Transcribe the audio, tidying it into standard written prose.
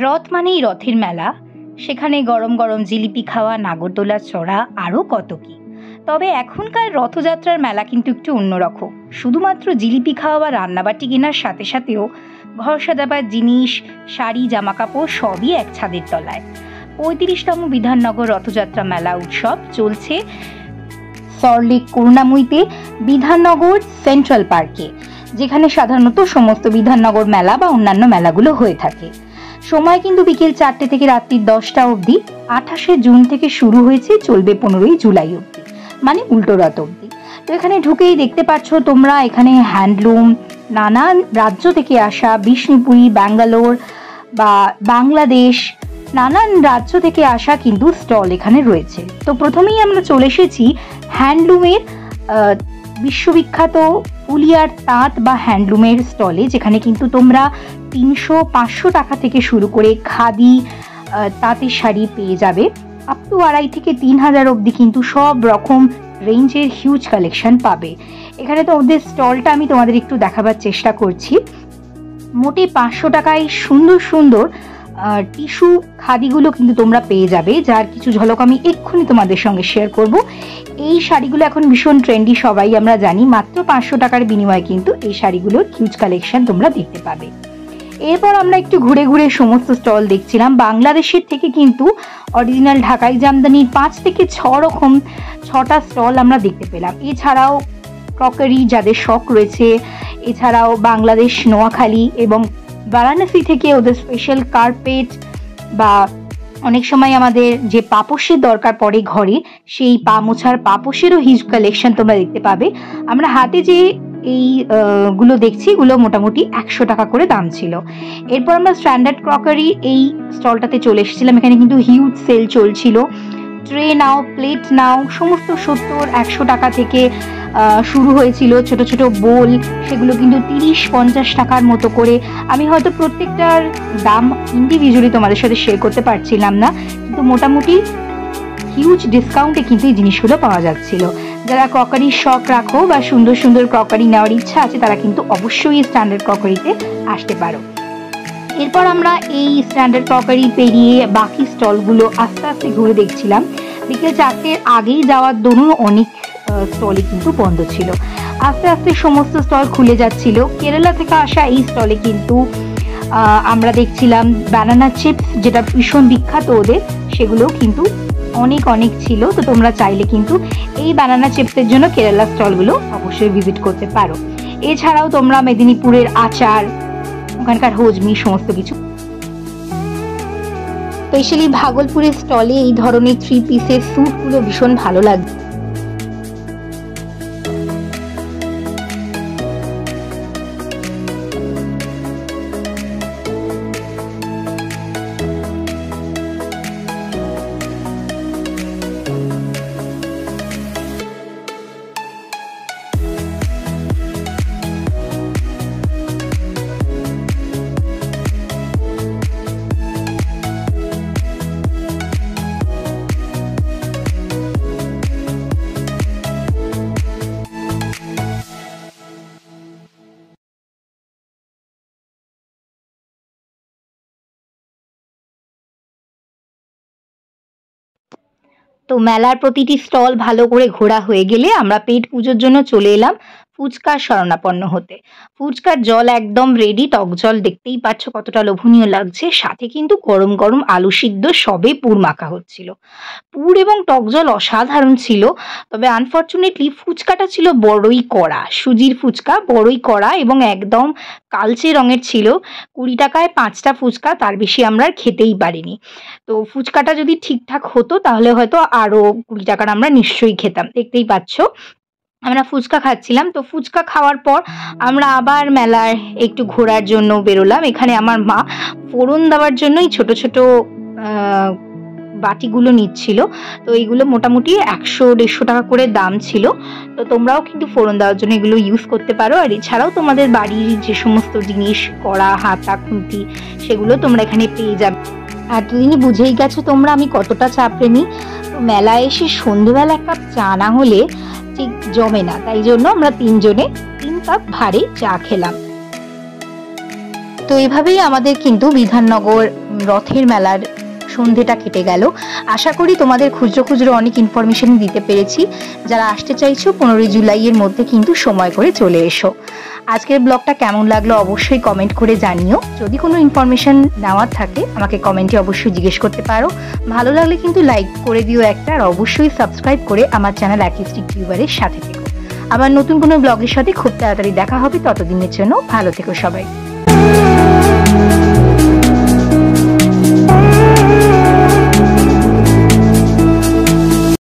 রথ মানেই রথের মেলা, সেখানে গরম গরম জিলিপি খাওয়া, নাগরদোলা চড়া, আরও কত কি। তবে এখনকার রথযাত্রার মেলা কিন্তু একটু অন্যরকম। শুধুমাত্র জিলিপি খাওয়া বা রান্নাবাটি কেনার সাথে সাথেও ঘর সাজাবার জিনিস, শাড়ি, জামাকাপড় সবই এক ছাদের তলায়। ৩৫তম বিধাননগর রথযাত্রা মেলা উৎসব চলছে সল্টলেক করুণাময়ীতে বিধাননগর সেন্ট্রাল পার্কে, যেখানে সাধারণত সমস্ত বিধাননগর মেলা বা অন্যান্য মেলাগুলো হয়ে থাকে। সময় কিন্তু বিকেল 4টে থেকে রাত্রি 10টা অবধি। 28শে জুন থেকে শুরু হয়েছে, চলবে 15ই জুলাই অবধি, মানে উল্টো রথ অবধি। তো এখানে ঢুকেই দেখতে পাচ্ছ তোমরা, এখানে হ্যান্ডলুম, নানান রাজ্য থেকে আসা, বিষ্ণুপুরি, ব্যাঙ্গালোর বা বাংলাদেশ, নানান রাজ্য থেকে আসা কিন্তু স্টল এখানে রয়েছে। তো প্রথমেই আমরা চলে এসেছি হ্যান্ডলুমের বিশ্ববিখ্যাত ফুলিয়ার তাঁত বা হ্যান্ডলুমের স্টলে, যেখানে কিন্তু তোমরা 300-500 টাকা থেকে শুরু করে খাদি তাঁতের শাড়ি পেয়ে যাবে। আপ টু 2,500 থেকে 3,000 অবধি কিন্তু সব রকম রেঞ্জের হিউজ কালেকশন পাবে এখানে। তো ওদের স্টলটা আমি তোমাদের একটু দেখাবার চেষ্টা করছি। মোটে 500 টাকায় সুন্দর সুন্দর টিস্যু খাদিগুলো কিন্তু তোমরা পেয়ে যাবে, যার কিছু ঝলক আমি এক্ষুনি তোমাদের সঙ্গে শেয়ার করব। এই শাড়িগুলো এখন ভীষণ ট্রেন্ডি, সবাই আমরা জানি। মাত্র 500 টাকার বিনিময়ে কিন্তু এই শাড়িগুলোর হিউজ কালেকশন তোমরা দেখতে পাবে। এরপর আমরা একটু ঘুরে ঘুরে সমস্ত স্টল দেখছিলাম। বাংলাদেশের থেকে কিন্তু অরিজিনাল ঢাকাই জামদানির 5 থেকে 6টা স্টল আমরা দেখতে পেলাম। এছাড়াও ক্রকারি, যাদের শখ রয়েছে, এছাড়াও বাংলাদেশ, নোয়াখালী এবং বারাণসী থেকে ওদের স্পেশাল কার্পেট বা অনেক সময় আমাদের যে পাপোশের দরকার পড়ে ঘরে, সেই পা মোছার পাপোশেরও হিউজ কালেকশন তোমরা দেখতে পাবে। আমরা হাতে যে এই গুলো দেখছি, এগুলো মোটামুটি 100 টাকা করে দাম ছিল। এরপর আমরা স্ট্যান্ডার্ড ক্রকারি এই স্টলটাতে চলে এসেছিলাম। এখানে কিন্তু হিউজ সেল চলছিল। ট্রে নাও, প্লেট নাও, সমস্ত 70-100 টাকা থেকে শুরু হয়েছিল। ছোট ছোট বোল, সেগুলো কিন্তু 30-50 টাকার মতো করে। আমি হয়তো প্রত্যেকটার দাম ইন্ডিভিজুয়ালি তোমাদের সাথে শেয়ার করতে পারছিলাম না, কিন্তু মোটামুটি হিউজ ডিসকাউন্টে কিন্তু এই জিনিসগুলো পাওয়া যাচ্ছিল। যারা ক্রকারির শখ রাখো বা সুন্দর সুন্দর ক্রকারি নেওয়ার ইচ্ছা আছে, তারা কিন্তু অবশ্যই স্ট্যান্ডার্ড ক্রকারিতে আসতে পারো। এরপর আমরা এই স্ট্যান্ডার্ড ক্রকারি পেরিয়ে বাকি স্টলগুলো আস্তে আস্তে ঘুরে দেখছিলাম। বিকেল 4টের আগেই যাওয়ার দরুন অনেক স্টলই কিন্তু বন্ধ ছিল। আস্তে আস্তে সমস্ত স্টল খুলে যাচ্ছিল। কেরালা থেকে আসা এই স্টলে কিন্তু আমরা দেখছিলাম ব্যানানা চিপস, যেটা ভীষণ বিখ্যাত ওদের, সেগুলোও কিন্তু অনেক অনেক ছিল। তো তোমরা চাইলে কিন্তু এই ব্যানানা চিপসের জন্য কেরালা স্টলগুলো অবশ্যই ভিজিট করতে পারো। এছাড়াও তোমরা মেদিনীপুরের আচার, ওখানকার হজমি, সমস্ত কিছু। স্পেশালি ভাগলপুরের স্টলে এই ধরনের 3 পিসের স্যুটগুলো ভীষণ ভালো লাগে। তো মেলার প্রতিটি স্টল ভালো করে ঘোরা হয়ে গেলে আমরা পেট পুজোর জন্য চলে এলাম ফুচকার শরণাপন্ন হতে। ফুচকার জল একদম রেডি, টক জল দেখতেই পাচ্ছ কতটা লোভনীয় লাগছে। সাথে কিন্তু গরম গরম আলু সিদ্ধ, সবে পুর মাখা হচ্ছিল। পুর এবং টক জল অসাধারণ ছিল। তবে আনফর্চুনেটলি ফুচকাটা ছিল বড়ই কড়া, সুজির ফুচকা, বড়ই কড়া এবং একদম কালচে রঙের ছিল। 20 টাকায় 5টা ফুচকা, তার বেশি আমরা আর খেতেই পারিনি। তো ফুচকাটা যদি ঠিকঠাক হতো তাহলে হয়তো আরো 20 টাকার আমরা নিশ্চয়ই খেতাম। দেখতেই পাচ্ছ আমরা ফুচকা খাচ্ছিলাম। তো ফুচকা খাওয়ার পর আমরা আবার মেলার একটু ঘোরার জন্য বেরোলাম। এখানে আমার মা ফোড়ন দেওয়ার জন্যই ছোট ছোট বাটিগুলো নিচ্ছিল। তো এইগুলো মোটামুটি 100-150 টাকা করে দাম ছিল। তো তোমরাও কিন্তু ফোড়ন দেওয়ার জন্য এগুলো ইউজ করতে পারো। আর এছাড়াও তোমাদের বাড়ির যে সমস্ত জিনিস, কড়া, হাতা, খুন্তি, সেগুলো তোমরা এখানে পেয়ে যাবে। এতদিনই বুঝেই গেছো তোমরা আমি কতটা চা প্রেমী। তো মেলায় এসে সন্ধ্যেবেলা 1 কাপ চা না হলে ঠিক জমে না, তাই জন্য আমরা 3 জনে 3 কাপ ভারী চা খেলাম। তো এভাবেই আমাদের কিন্তু বিধাননগর রথের মেলার সন্ধেটা কেটে গেল। আশা করি তোমাদের খুচরো খুচরো অনেক ইনফরমেশন দিতে পেরেছি। যারা আসতে চাইছো 15 জুলাইয়ের মধ্যে কিন্তু সময় করে চলে এসো। আজকের ব্লগটা কেমন লাগলো অবশ্যই কমেন্ট করে জানিও। যদি কোনো ইনফরমেশন নেওয়ার থাকে আমাকে কমেন্টে অবশ্যই জিজ্ঞেস করতে পারো। ভালো লাগলে কিন্তু লাইক করে দিও একটা, আর অবশ্যই সাবস্ক্রাইব করে আমার চ্যানেল অ্যাকিস্টিক টিউবারের সাথে থেকো। আবার নতুন কোনো ব্লগের সাথে খুব তাড়াতাড়ি দেখা হবে। ততদিনের জন্য ভালো থেকো সবাই।